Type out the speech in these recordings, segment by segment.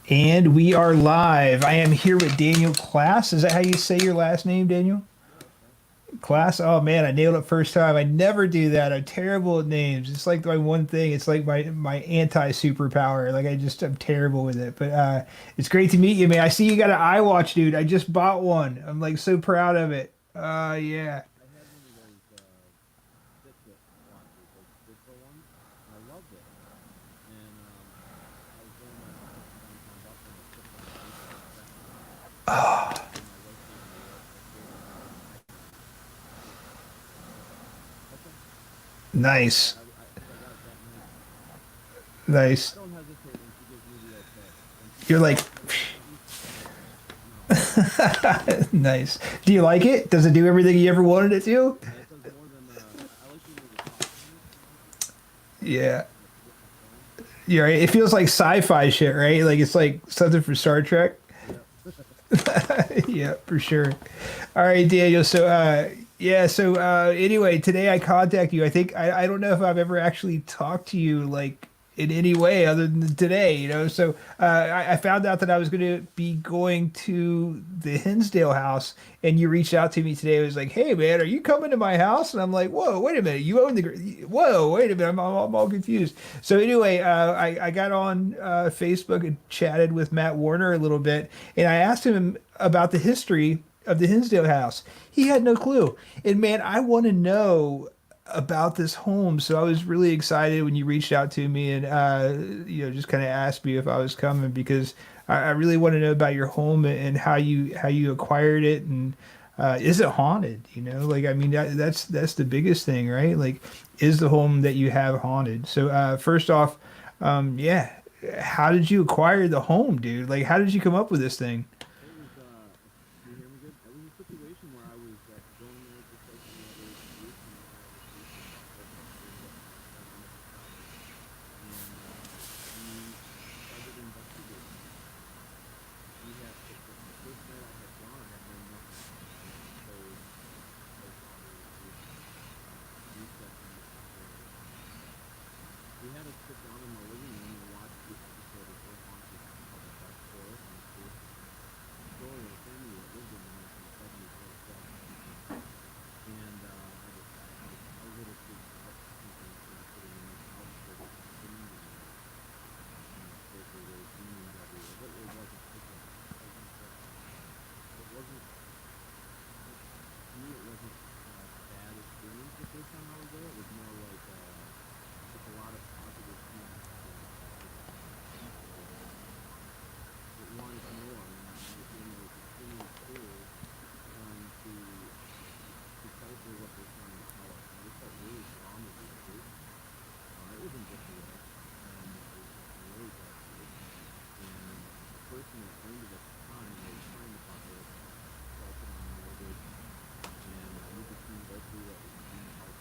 And we are live. I am here with Daniel Klaes. Is that how you say your last name, Daniel? Klaes? Oh man, I nailed it first time. I never do that. I'm terrible at names. It's like my one thing. It's like my anti superpower. Like I'm terrible with it. But it's great to meet you, man. I see you got an iWatch, dude. I just bought one. I'm like so proud of it. Yeah. I had one of those Fitbit watches, those digital ones, and I loved it. And I was going to downtown Buffalo and I slipped on the ankle and cracked my ankle. And my wife gave me a great reminder to ask you. I was like, okay. Nice. So I got it that night. I Nice. don't hesitate when she gives me the okay. When she You're says like, something like, don't use it, I'm like, no. nice. Do you like it? Does it do everything you ever wanted it to? It does more than, I like being able to talk on it, to be honest with you. Yeah. And like forget my phone. Yeah, right. It feels like sci-fi shit, right? Like it's like something from Star Trek. Yep. Yeah, for sure. All right, Daniel. So, yeah. So, anyway, today I contact you. I don't know if I've ever actually talked to you like in any way other than today. So I found out that I was going to be going to the Hinsdale house, and you reached out to me today. It was like, "Hey, man, are you coming to my house?" And I'm like, "Whoa, wait a minute. You own the? Whoa, wait a minute. I'm all confused." So anyway, I got on Facebook and chatted with Matt Warner a little bit, and I asked him about the history of the Hinsdale house. He had no clue. And man, I want to know about this home. So I was really excited when you reached out to me and just kind of asked me if I was coming because I really want to know about your home and how you acquired it and is it haunted? Like I mean that's the biggest thing, right? Like is the home that you have haunted? So first off, yeah, how did you acquire the home, dude? Like how did you come up with this thing? It was, can you hear me good? It was a situation where I was going there just like any other youth, I was thinking about doing what my friend wanted to try. And we started investigating it. We had, the first night I had gone, I had known nothing. I was just so bothered with researching the story. We had us sit down in the living room and watch the episode of We're Haunted called The Dark Forest, and it's based on a story of a family that lived in the 1970s, a little cabin. And I was able to develop some things sitting in this house that it seemed basically there was demons everywhere, but it wasn't. It wasn't. It wasn't. To me, it wasn't a bad experience the first time I was there. It was more like just a lot of positive feelings towards the people there, that wanted more, and the family was extremely cool, trying to decipher what they're trying to tell us. And I just felt really drawn to the group. It was in Buffalo, and it was a really dark place. And the person that owned it at the time was trying to buy it, defaulted on the mortgage, and we just couldn't go through what was being helped,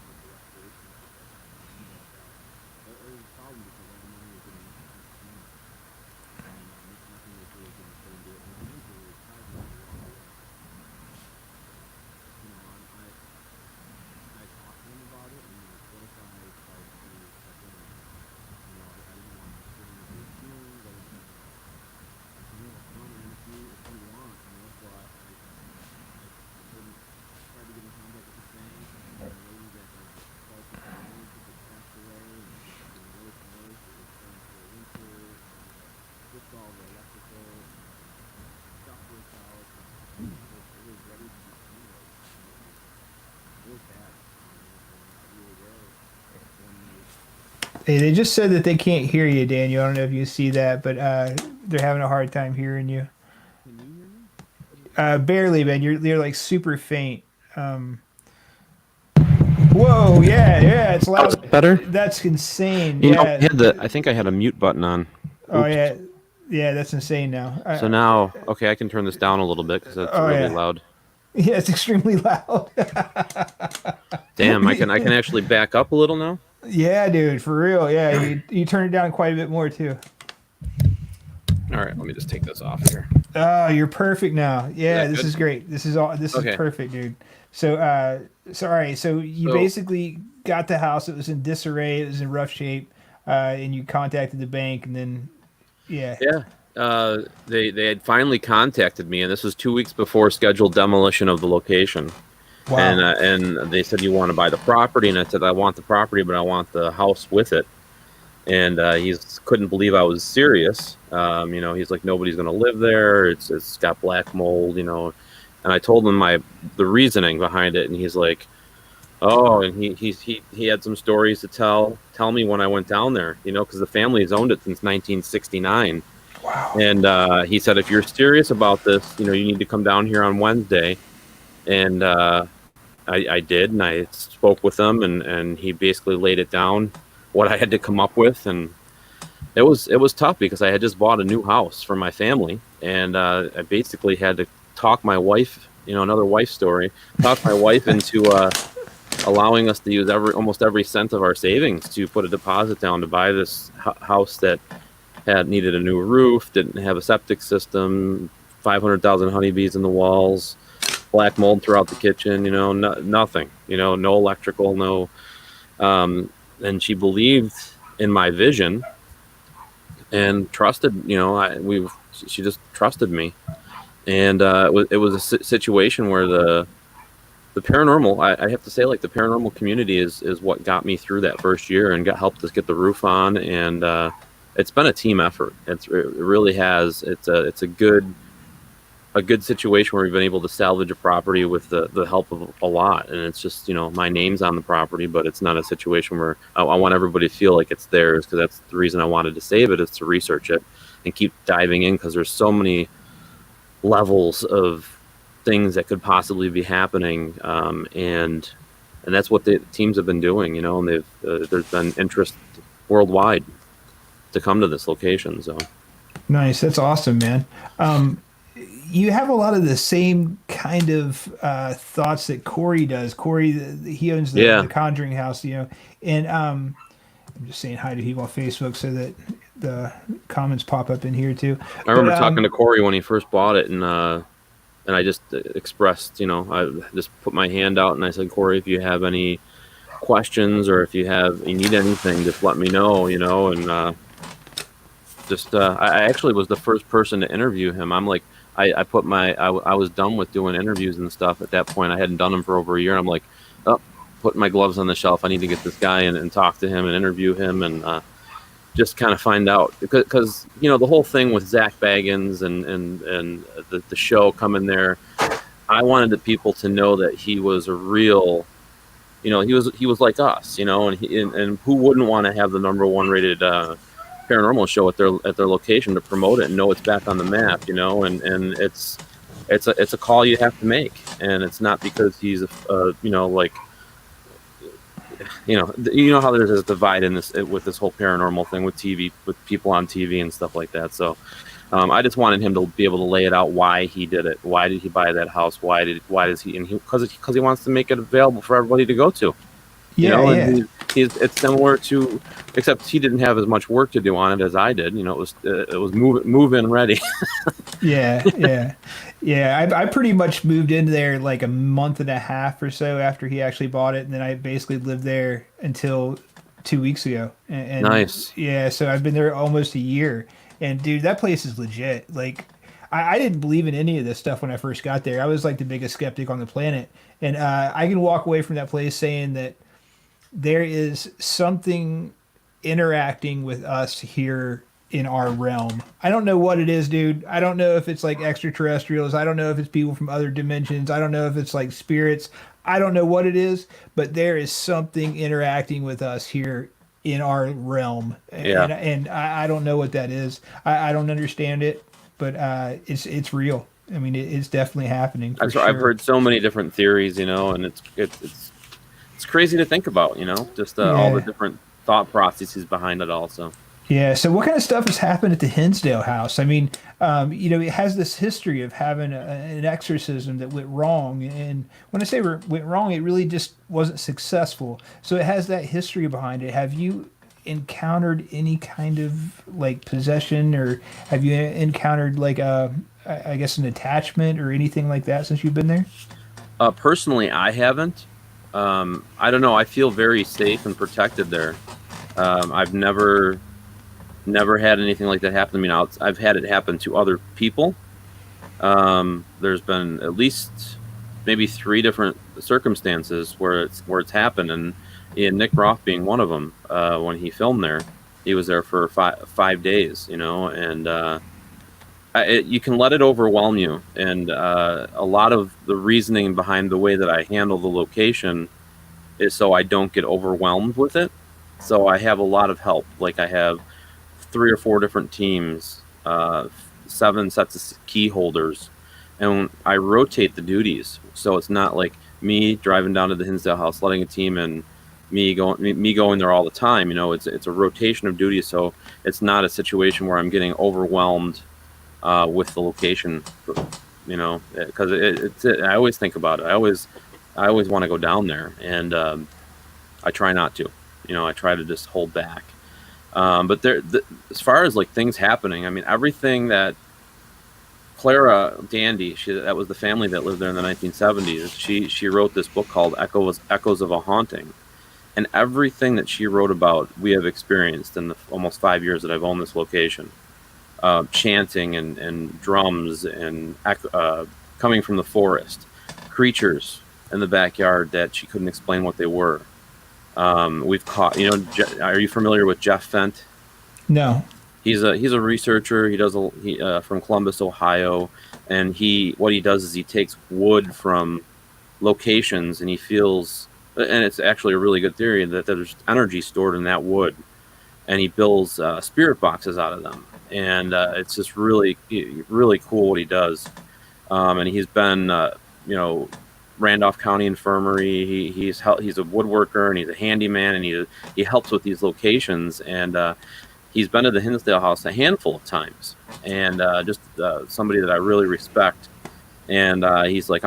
with the restoration project on the Hinsdale house. It was a problem because all the money was getting spent cleaning it, and nothing was really getting put into it. And my hands were really tied when I walked away. I talked to them about it, and like, what if I tried to step in on it? I didn't want to hurt anybody's feelings. I didn't want to. I said, no, no, man. If you want, so I told him I tried to get in contact with the bank, and the lady that had defaulted the loan had passed away, and it was just getting worse and worse. It was starting to go winter, and we had fixed all the electrical, and the duct work out, and it was ready to be steamrolled. I mean, it was bad. We were there one night. Hey, they just said that they can't hear you, Daniel. I don't know if you see that, but they're having a hard time hearing you. Can you hear me? Barely, man. You're like super faint. Um, Whoa, yeah, yeah, it's Oh, is loud. that better? That's insane. I Yeah. had the. I think I had a mute button on. Oh Oops. yeah, yeah. That's insane now. So now, okay, I can turn this down a little bit because that's Oh really yeah, loud. yeah. It's extremely loud. Damn, I can actually back up a little now. Yeah, dude, for real. Yeah, you turn it down quite a bit more too. All right, let me just take this off here. Oh, you're perfect now. Is Yeah, that this good? is great. This is all. This is Okay. perfect, dude. So, all right. So you So basically got the house. It was in disarray. It was in rough shape, and you contacted the bank, and then yeah. yeah, they had finally contacted me, and this was 2 weeks before scheduled demolition of the location. Wow. And they said, you want to buy the property, and I said, I want the property, but I want the house with it. And he couldn't believe I was serious. He's like, nobody's going to live there. It's got black mold, And I told him the reasoning behind it, and he's like, oh, and he had some stories to tell me when I went down there, because the family has owned it since 1969. Wow. And he said, if you're serious about this, you need to come down here on Wednesday. And I did, and I spoke with him, and he basically laid it down, what I had to come up with. And it was tough because I had just bought a new house for my family, and I basically had to talk my wife, another wife story, talk my wife into allowing us to use almost every cent of our savings to put a deposit down to buy this house that needed a new roof, didn't have a septic system, 500,000 honeybees in the walls, black mold throughout the kitchen, nothing, no electrical, no. And she believed in my vision and trusted, she just trusted me. And it was a situation where the paranormal, I have to say, like, the paranormal community is what got me through that first year and helped us get the roof on. And it's been a team effort. It really has. It's a good situation where we've been able to salvage a property with the help of a lot. And it's just, my name's on the property, but it's not a situation where I want everybody to feel like it's theirs, because that's the reason I wanted to save it, is to research it and keep diving in, because there's so many levels of things that could possibly be happening, and that's what the teams have been doing, and they've there's been interest worldwide to come to this location. So Nice. That's awesome, man. You have a lot of the same kind of thoughts that Cory does. Cory, he owns the Conjuring House, and I'm just saying hi to people on Facebook so that the comments pop up in here too. I remember talking to Cory when he first bought it, and I just expressed, I just put my hand out and I said, Cory, if you have any questions, or if you need anything, just let me know, and I actually was the first person to interview him. I'm like, I was done with doing interviews and stuff at that point. I hadn't done them for over a year. I'm like, putting my gloves on the shelf. I need to get this guy and talk to him and interview him, and just kind of find out, because the whole thing with Zach Baggins and the show coming there, I wanted the people to know that he was a real, he was like us, and who wouldn't want to have the #1 rated paranormal show at their location to promote it and know it's back on the map, and it's a call you have to make, and it's not because he's how there's this divide in this with this whole paranormal thing with TV, with people on TV and stuff like that. So I just wanted him to be able to lay it out why he did it. Why did he buy that house? Why does he? And because he wants to make it available for everybody to go to. And it's similar to, except he didn't have as much work to do on it as I did. It was move in ready. Yeah. I pretty much moved into there like a month and a half or so after he actually bought it, and then I basically lived there until 2 weeks ago. And nice. Yeah, so I've been there almost a year, and dude, that place is legit. Like, I didn't believe in any of this stuff when I first got there. I was like the biggest skeptic on the planet, and I can walk away from that place saying that there is something interacting with us here in our realm. I don't know what it is, dude. I don't know if it's like extraterrestrials. I don't know if it's people from other dimensions. I don't know if it's like spirits. I don't know what it is, but there is something interacting with us here in our realm. And I don't know what that is. I don't understand it, but it's real. I mean, it's definitely happening. For sure. I've heard so many different theories, and it's crazy to think about, just all the different thought processes behind it also. Yeah. So what kind of stuff has happened at the Hinsdale House? I mean, it has this history of having an exorcism that went wrong. And when I say went wrong, it really just wasn't successful. So it has that history behind it. Have you encountered any kind of like possession, or have you encountered like I guess an attachment or anything like that since you've been there? Personally, I haven't. I don't know. I feel very safe and protected there. I've never never had anything like that happen to me. Now I've had it happen to other people. There's been at least maybe 3 different circumstances where it's happened, and Nick Roth being one of them. When he filmed there, he was there for 5 days, and you can let it overwhelm you. And a lot of the reasoning behind the way that I handle the location is so I don't get overwhelmed with it. So I have a lot of help. Like I have 3 or 4 different teams, 7 sets of key holders, and I rotate the duties. So it's not like me driving down to the Hinsdale House, letting a team in, me going there all the time. It's a rotation of duties. So it's not a situation where I'm getting overwhelmed with the location, because I always think about it. I always want to go down there, and I try not to. I try to just hold back. But as far as like things happening, I mean, everything that Clara Dandy, that was the family that lived there in the 1970s. She wrote this book called Echoes of a Haunting, and everything that she wrote about, we have experienced in the almost 5 years that I've owned this location. Chanting and drums and coming from the forest, creatures in the backyard that she couldn't explain what they were. We've caught, are you familiar with Jeff Fent? No. He's a researcher. He does from Columbus, Ohio, and what he does is he takes wood from locations, and he feels, and it's actually a really good theory, that there's energy stored in that wood, and he builds spirit boxes out of them. And it's just really, really cool what he does. And he's been, Randolph County Infirmary. He's a woodworker, and he's a handyman, and he helps with these locations. And he's been to the Hinsdale House a handful of times, and just somebody that I really respect. And he's like,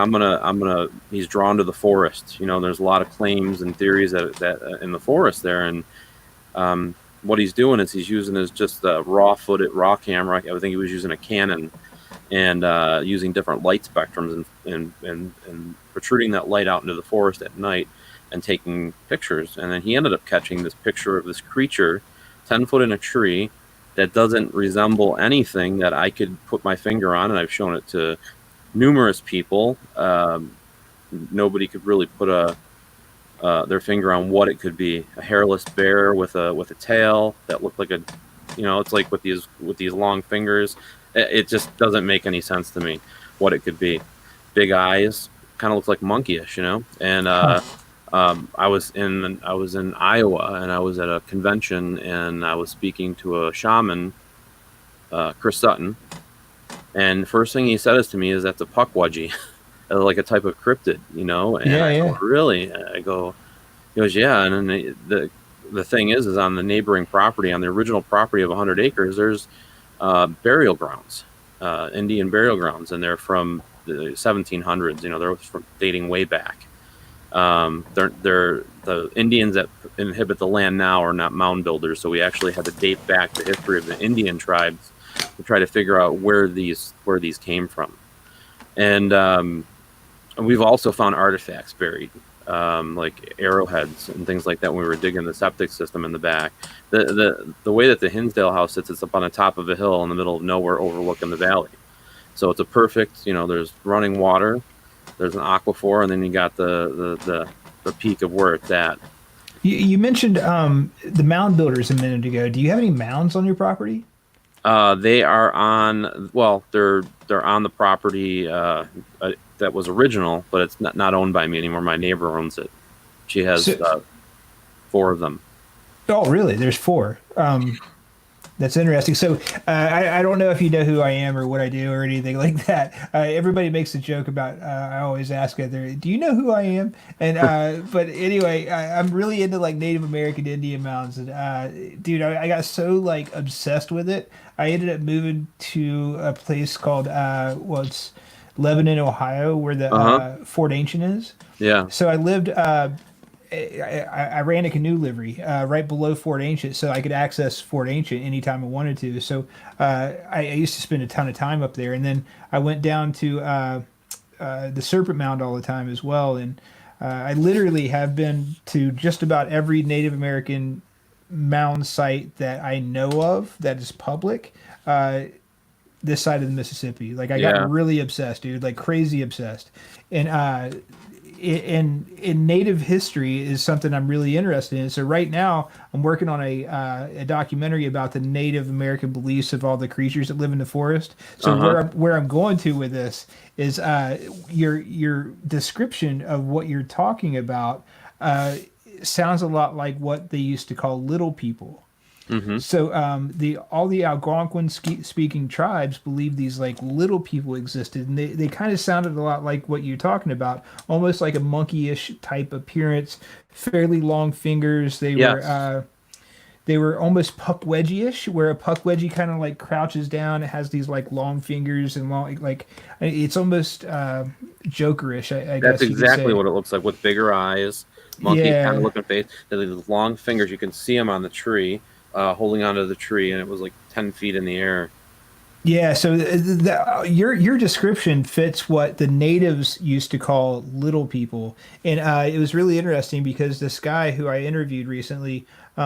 he's drawn to the forest. There's a lot of claims and theories that in the forest there, and what he's doing is he's using just a raw camera. I think he was using a Canon, and using different light spectrums and protruding that light out into the forest at night and taking pictures. And then he ended up catching this picture of this creature 10 foot in a tree that doesn't resemble anything that I could put my finger on. And I've shown it to numerous people. Nobody could really put their finger on what it could be. A hairless bear with a tail that looked like it's like with these long fingers. It just doesn't make any sense to me what it could be. Big eyes, kind of looks like monkeyish, And I was in Iowa, and I was at a convention, and I was speaking to a shaman, Chris Sutton, and the first thing he says to me is, "That's a puckwudgie," like a type of cryptid, And I go, "Really?" I go, he goes, "Yeah." And then the thing is on the neighboring property, on the original property of 100 acres, there's burial grounds, Indian burial grounds, and they're from the 1700s. They're from dating way back. They're the Indians that inhabit the land now are not mound builders, so we actually had to date back the history of the Indian tribes to try to figure out where these came from. And we've also found artifacts buried, like arrowheads and things like that when we were digging the septic system in the back. The way that the Hinsdale House sits, it's up on the top of a hill in the middle of nowhere overlooking the valley. So it's a perfect, there's running water, there's an aquifer, and then you got the peak of where it's at. You mentioned the mound builders a minute ago. Do you have any mounds on your property? They are they're on the property that was original, but it's not owned by me anymore. My neighbor owns it. She has 4 of them. Oh, really? There's 4. That's interesting. So I don't know if you know who I am or what I do or anything like that. Everybody makes a joke about, I always ask either, do you know who I am? And but anyway, I'm really into like Native American Indian mounds. And dude, I got so like obsessed with it. I ended up moving to a place called, it's Lebanon, Ohio, where the Fort Ancient is. Yeah. So I lived... I ran a canoe livery right below Fort Ancient, so I could access Fort Ancient anytime I wanted to. So I used to spend a ton of time up there, and then I went down to the Serpent Mound all the time as well. And I literally have been to just about every Native American mound site that I know of that is public. This side of the Mississippi. Like I got Yeah. really obsessed, dude, like crazy obsessed. And in native history is something I'm really interested in. So right now I'm working on a documentary about the Native American beliefs of all the creatures that live in the forest. So Uh-huh. where I'm going to with this is your description of what you're talking about sounds a lot like what they used to call little people. Mm-hmm. So the all the Algonquin speaking tribes believed these like little people existed, and they kind of sounded a lot like what you're talking about, almost like a monkey-ish type appearance, fairly long fingers. Yes. They were almost puck wedgie-ish, where a puck wedgie kind of like crouches down. It has these like long fingers and long like it's almost Jokerish, I That's guess you could exactly say. what it looks like with bigger eyes, monkey kind of Yeah. looking face. They have these long fingers. You can see them on the tree, holding onto the tree, and it was like 10 feet in the air. Yeah, so your description fits what the natives used to call little people, and it was really interesting because this guy who I interviewed recently,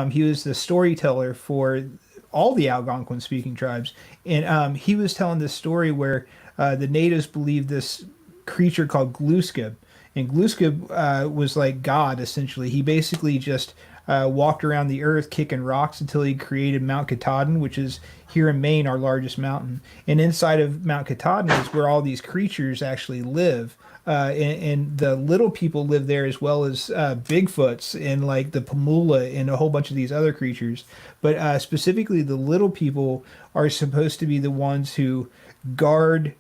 he was the storyteller for all the Algonquin speaking tribes, and he was telling this story where the natives believed this creature called Glooskap, and Glooskap was like God essentially. He basically just walked around the earth kicking rocks until he created Mount Katahdin, which is here in Maine, our largest mountain. And inside of Mount Katahdin is where all these creatures actually live. And the little people live there as well as Bigfoots and like the Pamula and a whole bunch of these other creatures. But specifically, the little people are supposed to be the ones who guard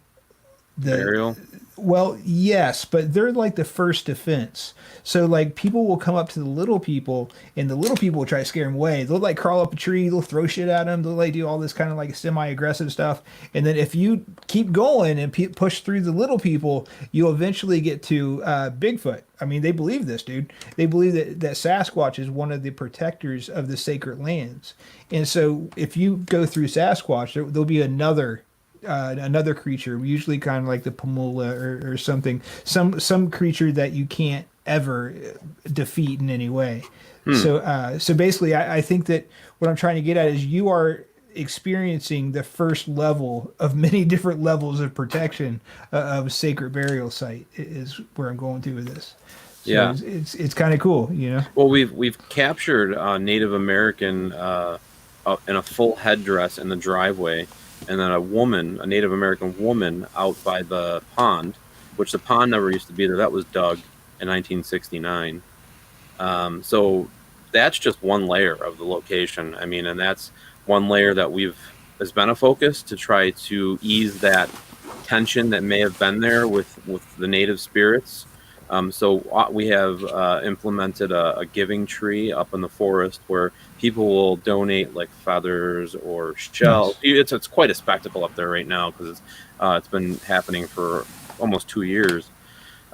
the Burial. well, yes, but they're like the first defense. So like people will come up to the little people, and the little people will try to scare them away. They'll like crawl up a tree, they'll throw shit at them, they'll like do all this kind of like semi-aggressive stuff. And then if you keep going and push through the little people, you'll eventually get to Bigfoot. I mean, they believe this, dude. They believe that Sasquatch is one of the protectors of the sacred lands. And so if you go through Sasquatch, there'll be another creature, usually kind of like the Pamula or something, some creature that you can't ever defeat in any way. Hmm. So basically, I think that what I'm trying to get at is you are experiencing the first level of many different levels of protection of a sacred burial site is where I'm going to with this. So Yeah. it's kind of cool, you know. Well, we've captured Native American in a full headdress in the driveway, and then a Native American woman out by the pond, which the pond never used to be there. That was dug in 1969. So that's just one layer of the location. I mean, and that's one layer that has been a focus to try to ease that tension that may have been there with the native spirits. So we have implemented a giving tree up in the forest where people will donate like feathers or shells. Nice. It's quite a spectacle up there right now because it's been happening for almost 2 years.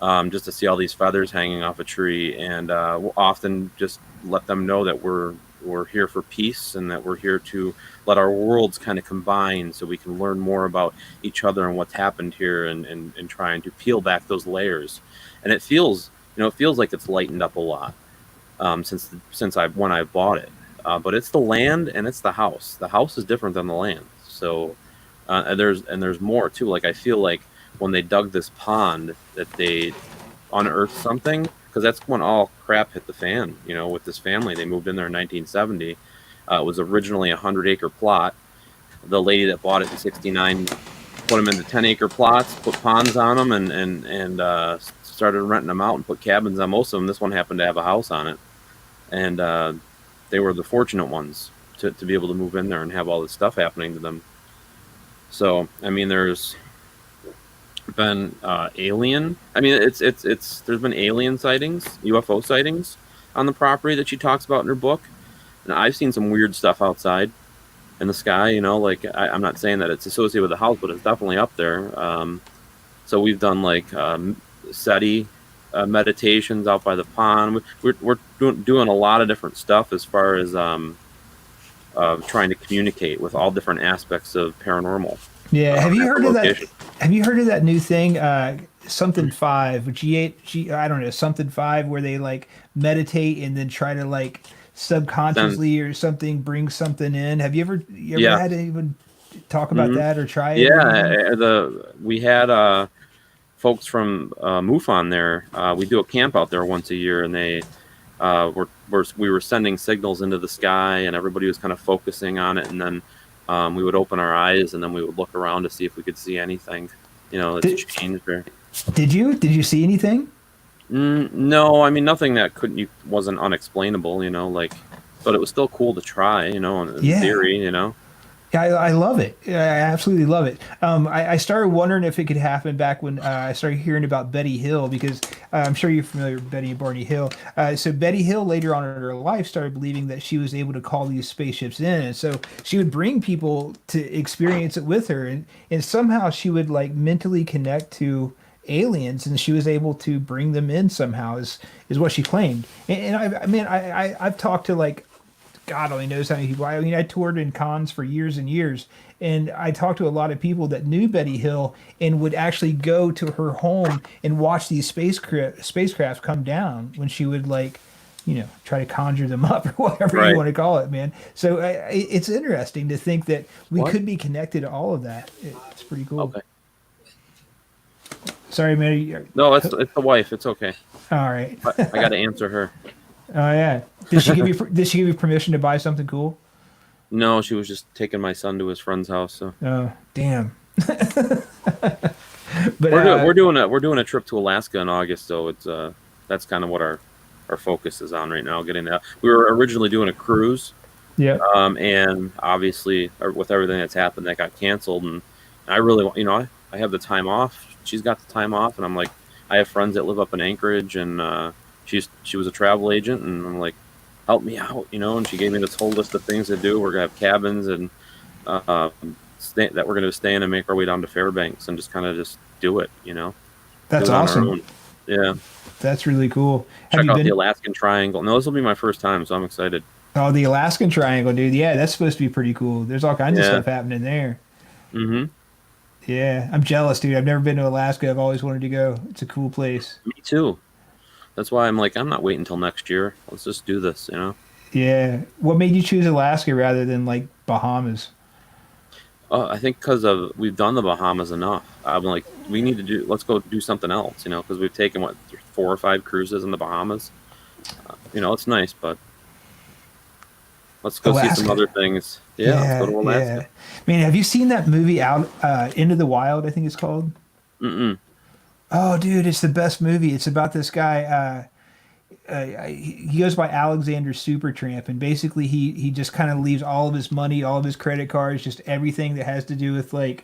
Just to see all these feathers hanging off a tree, and we'll often just let them know that we're here for peace and that we're here to let our worlds kind of combine so we can learn more about each other and what's happened here and trying to peel back those layers. And it feels like it's lightened up a lot since when I bought it. But it's the land and it's the house. The house is different than the land. So and there's more too. Like I feel like when they dug this pond that they unearthed something, because that's when all crap hit the fan. You know, with this family, they moved in there in 1970. It was originally a 100-acre plot. The lady that bought it in '69 put them into 10-acre plots, put ponds on them, and started renting them out and put cabins on most of them. This one happened to have a house on it, and they were the fortunate ones to be able to move in there and have all this stuff happening to them. So, I mean, there's been alien. I mean, it's there's been alien sightings, UFO sightings on the property that she talks about in her book, and I've seen some weird stuff outside in the sky. You know, like I'm not saying that it's associated with the house, but it's definitely up there. So we've done like SETI meditations out by the pond. We're doing a lot of different stuff as far as trying to communicate with all different aspects of paranormal. Yeah, have you At the heard of that? location. Have you heard of that new thing, something five, G8, G, I don't know, something five, where they like meditate and then try to like Then subconsciously or something brings something in. You ever yeah. had anyone talk about Hmm. that or try it or Yeah, anything? the we had folks from MUFON there. We do a camp out there once a year, and they we were sending signals into the sky, and everybody was kind of focusing on it, and then we would open our eyes, and then we would look around to see if we could see anything, that's Did, changed or. did you see anything? No, I mean nothing that couldn't you wasn't unexplainable, but it was still cool to try, in Yeah. theory. Yeah, I love it. Yeah, I absolutely love it. I started wondering if it could happen back when I started hearing about Betty Hill because I'm sure you're familiar with Betty and Barney Hill. So Betty Hill later on in her life started believing that she was able to call these spaceships in, and so she would bring people to experience it with her, and somehow she would like mentally connect to aliens, and she was able to bring them in somehow is what she claimed. And I've talked to like God only knows how many people. I mean, I toured in cons for years and years, and I talked to a lot of people that knew Betty Hill and would actually go to her home and watch these spacecrafts come down when she would like, try to conjure them up or whatever you Right. want to call it, man. So it's interesting to think that we What? could be connected to all of that. It's pretty cool. Okay. Sorry, man. No, it's the wife. It's okay. All right. I got to answer her. Oh yeah. Did she give you permission to buy something cool? No, she was just taking my son to his friend's house. So Oh, damn. But we're doing a trip to Alaska in August. So it's that's kind of what our focus is on right now. Getting that. We were originally doing a cruise, yeah. and obviously with everything that's happened, that got canceled. And I really want, I have the time off. She's got the time off, and I'm like, I have friends that live up in Anchorage, and she was a travel agent, and I'm like, help me out, and she gave me this whole list of things to do. We're gonna have cabins and that we're gonna stay in and make our way down to Fairbanks and just kind of just do it, do That's it on our awesome. own. Yeah, That's really cool. Have check you out the been? Alaskan Triangle. No, this will be my first time, so I'm excited. Oh, the Alaskan Triangle, dude. Yeah, that's supposed to be pretty cool. There's all kinds of Yeah. stuff happening there. Mm-hmm. Yeah, I'm jealous, dude. I've never been to Alaska. I've always wanted to go. It's a cool place. Me too. That's why I'm like, I'm not waiting until next year. Let's just do this. Yeah. What made you choose Alaska rather than like Bahamas? I think because of we've done the Bahamas enough. I'm like, let's go do something else, because we've taken 4 or 5 cruises in the Bahamas. It's nice, but let's go see some Alaska. other things. Yeah, let's go Yeah, to yeah. Alaska. Man, have you seen that movie out Into the Wild, I think it's called? Mm-mm. Oh, dude, it's the best movie. It's about this guy. He goes by Alexander Supertramp, and basically he just kind of leaves all of his money, all of his credit cards, just everything that has to do with like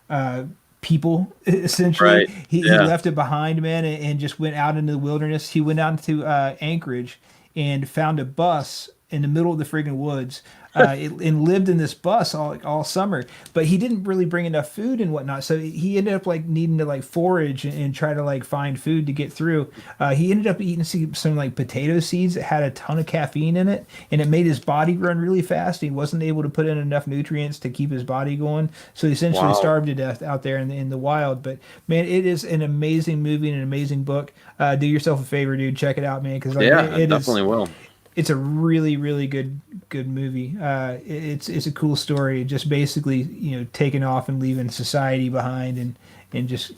uh, people. Essentially, Right. he Yeah. left it behind, man, and just went out into the wilderness. He went out to Anchorage and found a bus in the middle of the friggin' woods. And lived in this bus all summer, but he didn't really bring enough food and whatnot. So he ended up like needing to like forage and try to like find food to get through. He ended up eating some like potato seeds that had a ton of caffeine in it, and it made his body run really fast. He wasn't able to put in enough nutrients to keep his body going, so he essentially Wow. starved to death out there in the wild. But man, it is an amazing movie and an amazing book. Do yourself a favor, dude. Check it out, man, because like Yeah, I it is definitely will. it's a really really good movie. It's a cool story. Just basically taking off and leaving society behind and just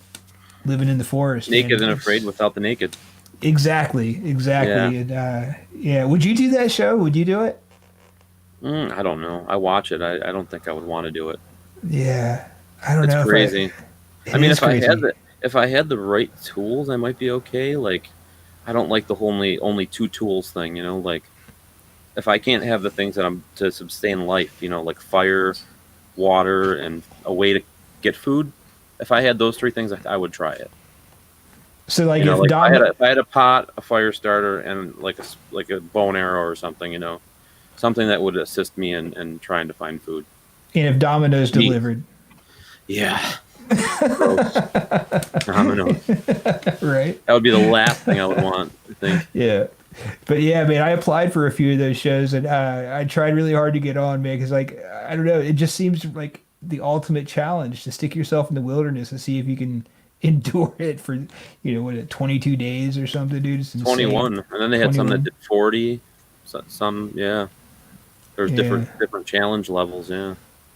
living in the forest. Man. Naked and afraid without the naked. Exactly, Yeah. exactly. And, yeah, would you do that show? Would you do it? I don't know. I watch it. I don't think I would want to do it. Yeah, I don't It's know if crazy. It I mean, is crazy. if I had the right tools, I might be okay. Like, I don't like the whole only two tools thing. Like if I can't have the things that I'm to sustain life, like fire, water, and a way to get food. If I had those 3 things, I would try it. So like if Like Dom if I had a pot, a fire starter, and like a bow and arrow or something. Something that would assist me in trying to find food. and if Domino's Meat. delivered, Yeah. Gross. Dominoes. right? That would be the last thing I would want, I think. Yeah. But yeah, man, I applied for a few of those shows, and I tried really hard to get on, man, because like I don't know, it just seems like the ultimate challenge to stick yourself in the wilderness and see if you can endure it for what 22 days or something, dude. It's insane. 21. And then they had some that 21. did 40. Some, yeah. There's Yeah. different challenge levels. Yeah.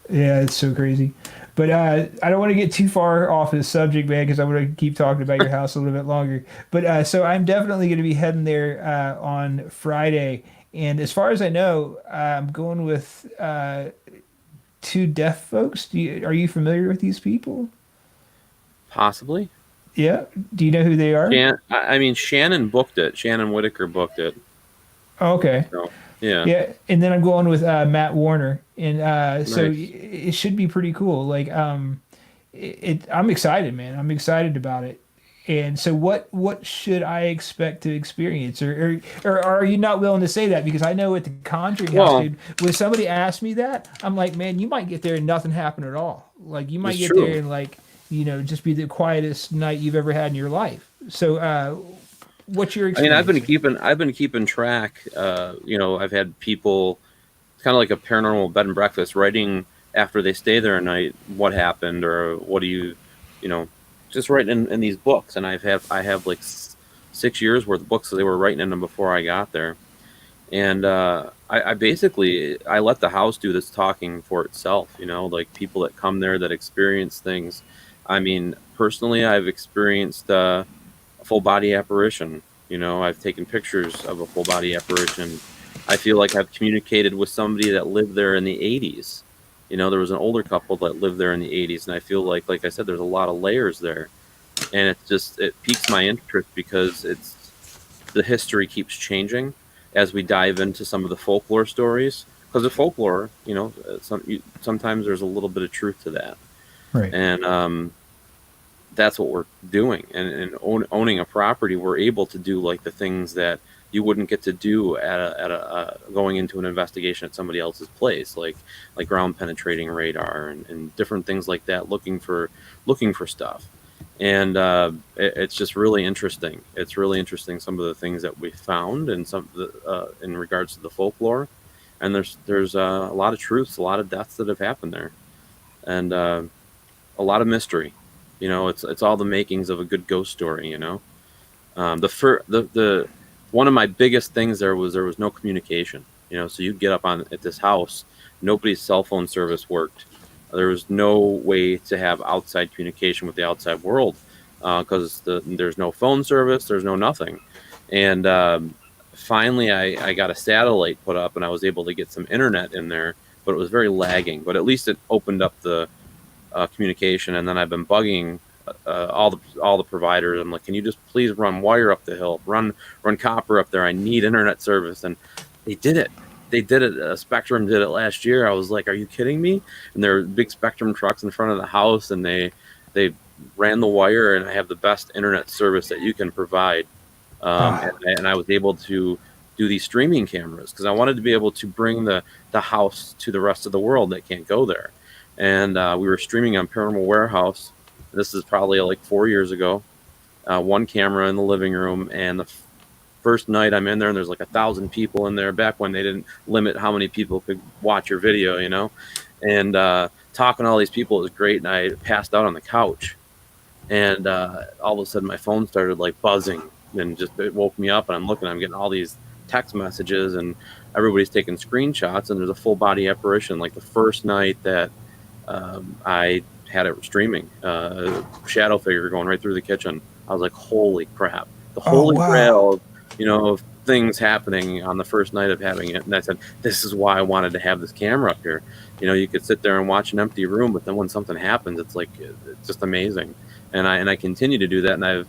Yeah, it's so crazy. But I don't want to get too far off the subject, man, because I want to keep talking about your house a little bit longer. But so I'm definitely going to be heading there on Friday. And as far as I know, I'm going with two deaf folks. Are you familiar with these people? Possibly. Yeah. Do you know who they are? I mean, Shannon booked it. Shannon Whitaker booked it. Oh, okay. So, yeah. Yeah, and then I'm going with Matt Warner, and so Nice. it should be pretty cool. Like, I'm excited, man. I'm excited about it. And so, what should I expect to experience, or are you not willing to say that? Because I know at the Conjuring House, Well, dude, when somebody asks me that, I'm like, man, you might get there and nothing happen at all. Like, you might it's get there true. and like, just be the quietest night you've ever had in your life. So, what's your I mean, experience? I've been keeping track. I've had people, it's kind of like a paranormal bed and breakfast, writing after they stay there a night what happened or what do you know, just writing in these books. And I have like 6 years worth of books that they were writing in them before I got there. And I basically I let the house do this talking for itself. Like people that come there that experience things. I mean, personally, I've experienced a full body apparition. I've taken pictures of a full body apparition. I feel like I've communicated with somebody that lived there in the 80s. There was an older couple that lived there in the 80s, and I feel like I said, there's a lot of layers there, and it piques my interest because the history keeps changing as we dive into some of the folklore stories. Because the folklore, sometimes there's a little bit of truth to that, Right. and that's what we're doing. And owning a property, we're able to do like the things that you wouldn't get to do at a going into an investigation at somebody else's place, like ground penetrating radar and different things like that, looking for stuff. And it's just really interesting. It's really interesting, some of the things that we found, and some of the in regards to the folklore. And there's a lot of truths, a lot of deaths that have happened there, and a lot of mystery. It's all the makings of a good ghost story. The one of my biggest things there was no communication. So you'd get up at this house, nobody's cell phone service worked. There was no way to have outside communication with the outside world, because there's no phone service, there's no nothing. And finally, I got a satellite put up, and I was able to get some internet in there, but it was very lagging. But at least it opened up the communication. And then I've been bugging all the providers. I'm like, can you just please run wire up the hill, run copper up there? I need internet service. And they did it. They did it. Spectrum did it last year. I was like, are you kidding me? And there were big Spectrum trucks in front of the house, and they ran the wire, and I have the best internet service that you can provide. And I was able to do these streaming cameras because I wanted to be able to bring the house to the rest of the world that can't go there. And we were streaming on Paranormal Warehouse. This is probably like 4 years ago. One camera in the living room, and the first night I'm in there, and there's like 1,000 people in there, back when they didn't limit how many people could watch your video, and talking to all these people was great. And I passed out on the couch, and all of a sudden my phone started like buzzing, and just it woke me up, and I'm getting all these text messages, and everybody's taking screenshots, and there's a full body apparition. Like the first night that I had it streaming, shadow figure going right through the kitchen. I was like, holy crap, the Oh, holy wow. grail of things happening on the first night of having it. And I said, this is why I wanted to have this camera up here. You could sit there and watch an empty room, but then when something happens, it's like, it's just amazing. And I continue to do that, and I've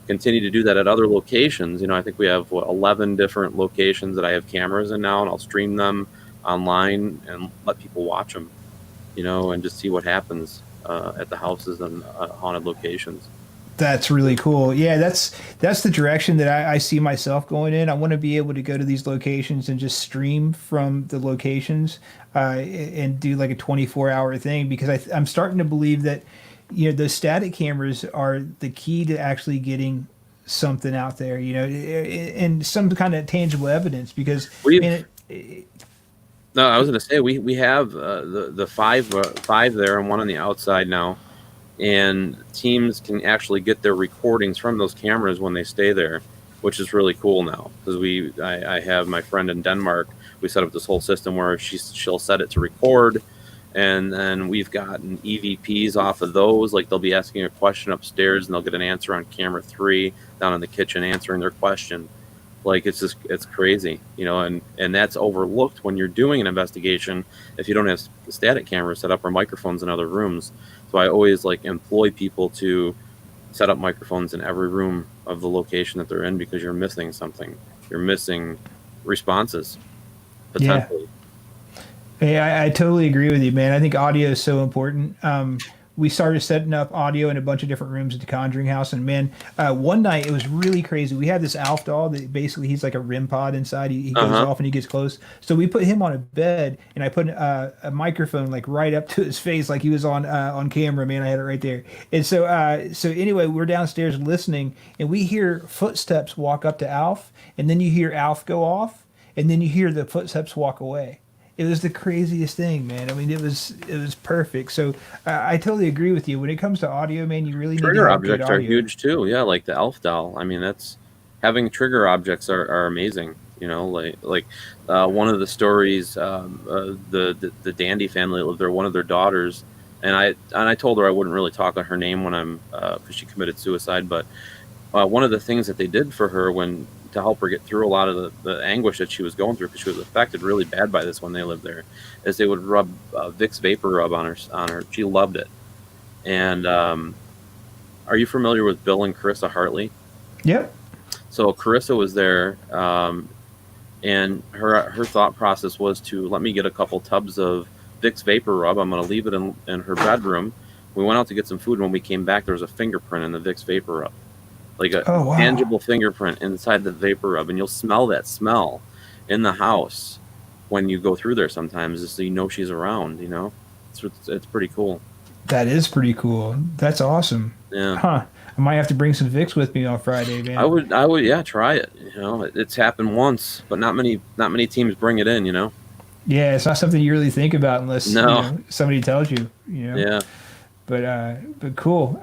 continued to do that at other locations. I think we have 11 different locations that I have cameras in now, and I'll stream them online and let people watch them, and just see what happens at the houses and haunted locations. That's really cool. Yeah, that's the direction that I see myself going in. I want to be able to go to these locations and just stream from the locations, and do like a 24-hour thing, because I'm starting to believe that those static cameras are the key to actually getting something out there, and some kind of tangible evidence. Because We've man, No, I was going to say we have the five there and one on the outside now, and teams can actually get their recordings from those cameras when they stay there. which is really cool now because I have my friend in Denmark. We set up this whole system where she'll set it to record, and then we've gotten EVPs off of those. Like they'll be asking a question upstairs, and they'll get an answer on camera 3 down in the kitchen answering their question. Like it's crazy, and that's overlooked when you're doing an investigation if you don't have static cameras set up or microphones in other rooms. So I always like employ people to set up microphones in every room of the location that they're in because you're missing something. You're missing responses potentially. Yeah, I totally agree with you, man. I think audio is so important. We started setting up audio in a bunch of different rooms at the Conjuring House, and man, one night it was really crazy. We had this Alf doll that basically he's like a REM pod inside. He goes off and he gets close. So we put him on a bed, and I put a microphone like right up to his face, like he was on camera. Man, I had it right there. And so anyway, we're downstairs listening, and we hear footsteps walk up to Alf, and then you hear Alf go off, and then you hear the footsteps walk away. It was the craziest thing, man. I mean, it was perfect. So I totally agree with you. When it comes to audio, man, you really need Trigger to have good objects are audio. huge too. Yeah, like the elf doll. I mean, that's having trigger objects are amazing. Like one of the stories, the Dandy family that lived there. One of their daughters, and I told her I wouldn't really talk on her name when I'm because she committed suicide. But one of the things that they did for her to help her get through a lot of the anguish that she was going through because she was affected really bad by this when they lived there, is they would rub Vicks Vapor Rub on her. She loved it. And are you familiar with Bill and Carissa Hartley? Yep. So Carissa was there, and her thought process was to let me get a couple tubs of Vicks Vapor Rub. I'm going to leave it in her bedroom. We went out to get some food. When we came back, there was a fingerprint in the Vicks Vapor Rub. Like a tangible fingerprint inside the Vapor Rub, and you'll smell that smell in the house when you go through there sometimes, just so you know she's around. It's pretty cool. That is pretty cool. That's awesome. Yeah. Huh. I might have to bring some Vicks with me on Friday, man. I would, yeah, try it. It's happened once, but not many teams bring it in. Yeah, it's not something you really think about unless somebody tells you. Yeah. But cool.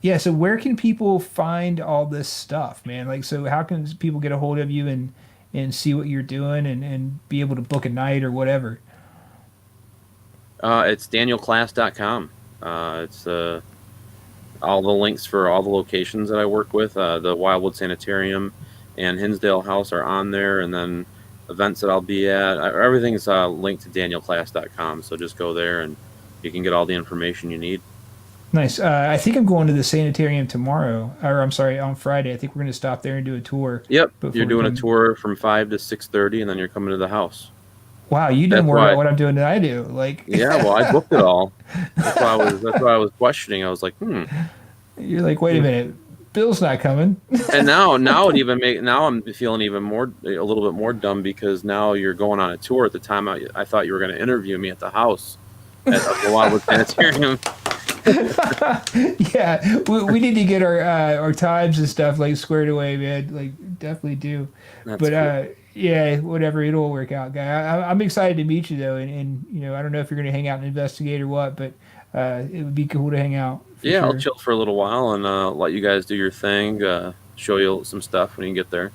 Yeah, so where can people find all this stuff, man? Like, so how can people get a hold of you and see what you're doing and be able to book a night or whatever? It's danielklaes.com. It's all the links for all the locations that I work with. The Wildwood Sanitarium and Hinsdale House are on there, and then events that I'll be at. Everything's linked to danielklaes.com, so just go there and you can get all the information you need. Nice. I think I'm going to the sanitarium tomorrow, or I'm sorry, on Friday. I think we're going to stop there and do a tour. Yep. You're doing a tour from 5 to 6:30, and then you're coming to the house. Wow, you did more about what I'm doing than I do. Like, yeah, well, I booked it all. That's why I was questioning. I was like, You're like, wait a minute, Bill's not coming. And now I'm feeling a little bit more dumb because now you're going on a tour at the time I thought you were going to interview me at the house at the Wildwood Sanitarium. Yeah, we need to get our times and stuff like squared away, man. Like, definitely do. That's but cool. Yeah, whatever, it'll work out, guy. I'm excited to meet you though, and I don't know if you're gonna hang out and investigate or what, but it would be cool to hang out. Yeah, sure. I'll chill for a little while and let you guys do your thing. Show you some stuff when you get there.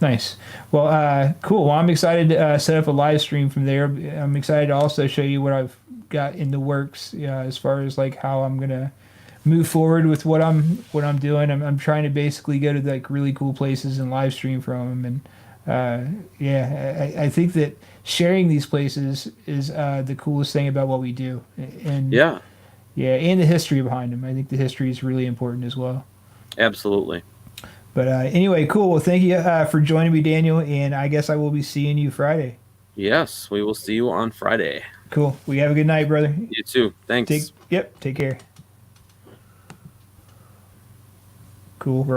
Nice. Well, cool. Well, I'm excited to set up a live stream from there. I'm excited to also show you what I've got in the works, as far as like how I'm gonna move forward with what I'm doing. I'm trying to basically go to like really cool places and live stream from them, and I think that sharing these places is the coolest thing about what we do, and and the history behind them. I think the history is really important as well. Absolutely. But anyway, cool. Well, thank you for joining me, Daniel, and I guess I will be seeing you Friday. Yes, we will see you on Friday. Cool. We have a good night, brother. You too. Thanks. Take care. Cool.